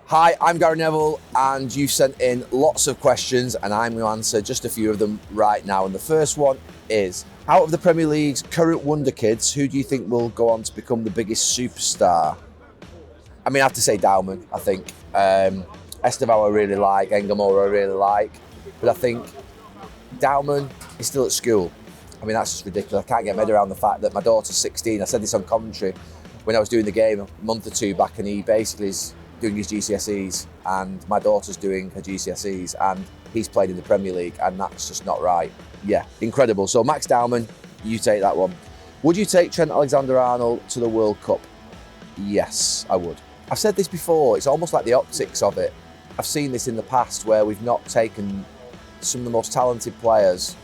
Hi, I'm Gary Neville, and you've sent in lots of questions, and I'm going to answer just a few of them right now. And the first one is, out of the Premier League's current wonderkids, who do you think will go on to become the biggest superstar? I mean, I have to say Dauman, I think. Estevao I really like, Engamora I really like, but I think Dauman is still at school. I mean, that's just ridiculous. I can't get my head around the fact that my daughter's 16. I said this on commentary when I was doing the game a month or two back, and he basically is doing his GCSEs, and my daughter's doing her GCSEs, and he's played in the Premier League, and that's just not right. Yeah, incredible. So Max Dauman, you take that one. Would you take Trent Alexander-Arnold to the World Cup? Yes, I would. I've said this before, it's almost like the optics of it. I've seen this in the past where we've not taken some of the most talented players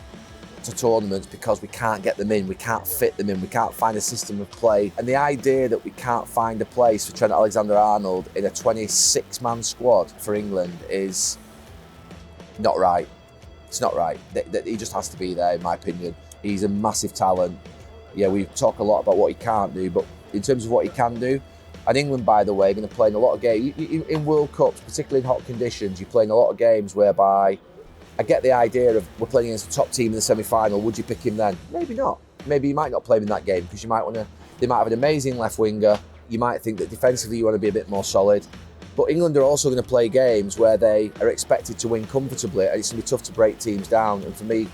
to tournaments because we can't get them in, we can't fit them in, we can't find a system of play. And the idea that we can't find a place for Trent Alexander-Arnold in a 26-man squad for England is not right. It's not right. He just has to be there, in my opinion. He's a massive talent. Yeah, we talk a lot about what he can't do, but in terms of what he can do, and England, by the way, are going to play in a lot of games. In World Cups, particularly in hot conditions, you're playing a lot of games whereby I get the idea of we're playing against the top team in the semi-final. Would you pick him then? Maybe not. Maybe you might not play him in that game because you might want to. They might have an amazing left winger. You might think that defensively you want to be a bit more solid. But England are also going to play games where they are expected to win comfortably, and it's going to be tough to break teams down. And for me,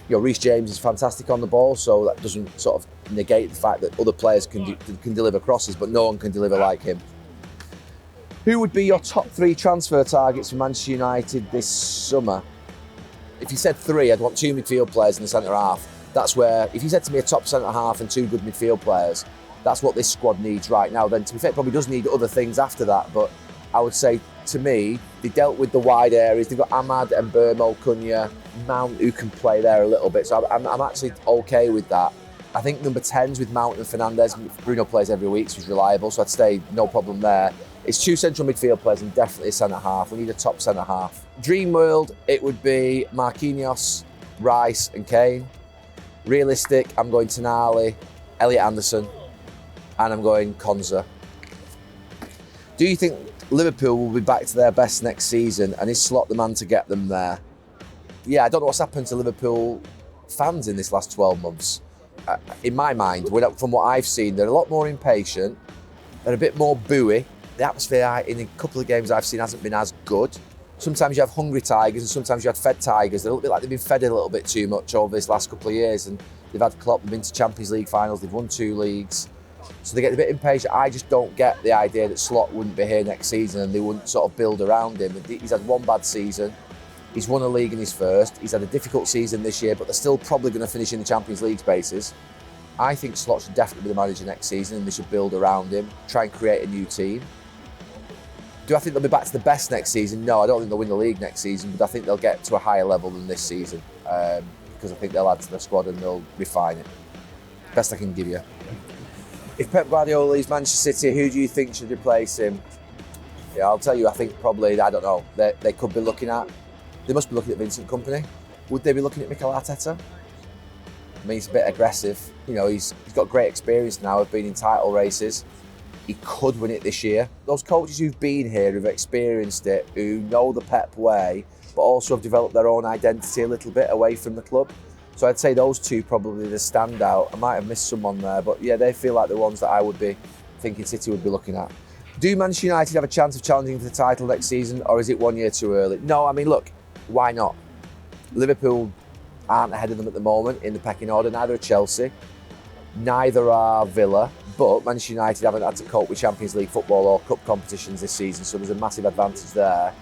Reece James is fantastic on the ball, so that doesn't sort of negate the fact that other players can deliver crosses, but no one can deliver like him. Who would be your top 3 transfer targets for Manchester United this summer? If you said 3, I'd want 2 midfield players in the centre half. That's where, if you said to me a top centre half and 2 good midfield players, that's what this squad needs right now. Then to be fair, it probably does need other things after that, but I would say, to me, they dealt with the wide areas. They've got Ahmad and Burmo, Cunha, Mount, who can play there a little bit. So I'm actually okay with that. I think number 10s with Mount and Fernandes. Bruno plays every week, so he's reliable, so I'd say no problem there. It's 2 central midfield players and definitely a centre half. We need a top centre half. Dream world, it would be Marquinhos, Rice and Kane. Realistic, I'm going Tonali, Elliot Anderson, and I'm going Konza. Do you think Liverpool will be back to their best next season, and is Slot the man to get them there? Yeah, I don't know what's happened to Liverpool fans in this last 12 months. In my mind, from what I've seen, they're a lot more impatient, they're a bit more booey. The atmosphere in a couple of games I've seen hasn't been as good. Sometimes you have hungry tigers and sometimes you have fed tigers. They're a little bit like they've been fed a little bit too much over this last couple of years, and they've had Klopp, they've been to Champions League finals, they've won 2 leagues. So they get a bit impatient. I just don't get the idea that Slot wouldn't be here next season and they wouldn't sort of build around him. He's had 1 bad season. He's won a league in his first. He's had a difficult season this year, but they're still probably going to finish in the Champions League spaces. I think Slot should definitely be the manager next season, and they should build around him, try and create a new team. Do I think they'll be back to the best next season? No, I don't think they'll win the league next season, but I think they'll get to a higher level than this season because I think they'll add to their squad and they'll refine it. Best I can give you. If Pep Guardiola leaves Manchester City, who do you think should replace him? Yeah, I'll tell you, I think probably, I don't know, they could be looking at, they must be looking at Vincent Kompany. Would they be looking at Mikel Arteta? I mean, he's a bit aggressive. He's got great experience now of being in title races. He could win it this year. Those coaches who've been here, who've experienced it, who know the Pep way, but also have developed their own identity a little bit away from the club. So I'd say those 2 probably the standout. I might have missed someone there, but yeah, they feel like the ones that I would be thinking City would be looking at. Do Manchester United have a chance of challenging for the title next season, or is it 1 year too early? No, I mean, look, why not? Liverpool aren't ahead of them at the moment in the pecking order, neither are Chelsea, neither are Villa, but Manchester United haven't had to cope with Champions League football or cup competitions this season, so there's a massive advantage there.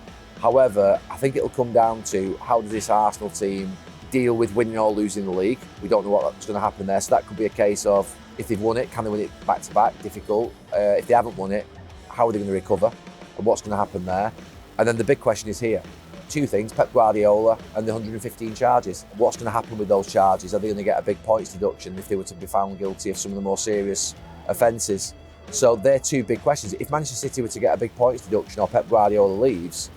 However, I think it'll come down to how does this Arsenal team deal with winning or losing the league. We don't know what's going to happen there, so that could be a case of if they've won it, can they win it back to back? Difficult. If they haven't won it, how are they going to recover and what's going to happen there? And then the big question is here. 2 things, Pep Guardiola and the 115 charges. What's going to happen with those charges? Are they going to get a big points deduction if they were to be found guilty of some of the more serious offences? So they're 2 big questions. If Manchester City were to get a big points deduction or Pep Guardiola leaves,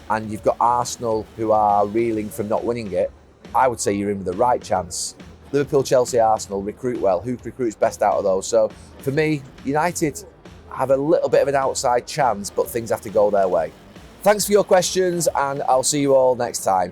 and you've got Arsenal who are reeling from not winning it, I would say you're in with the right chance. Liverpool, Chelsea, Arsenal recruit well. Who recruits best out of those? So for me, United, have a little bit of an outside chance, but things have to go their way. Thanks for your questions, and I'll see you all next time.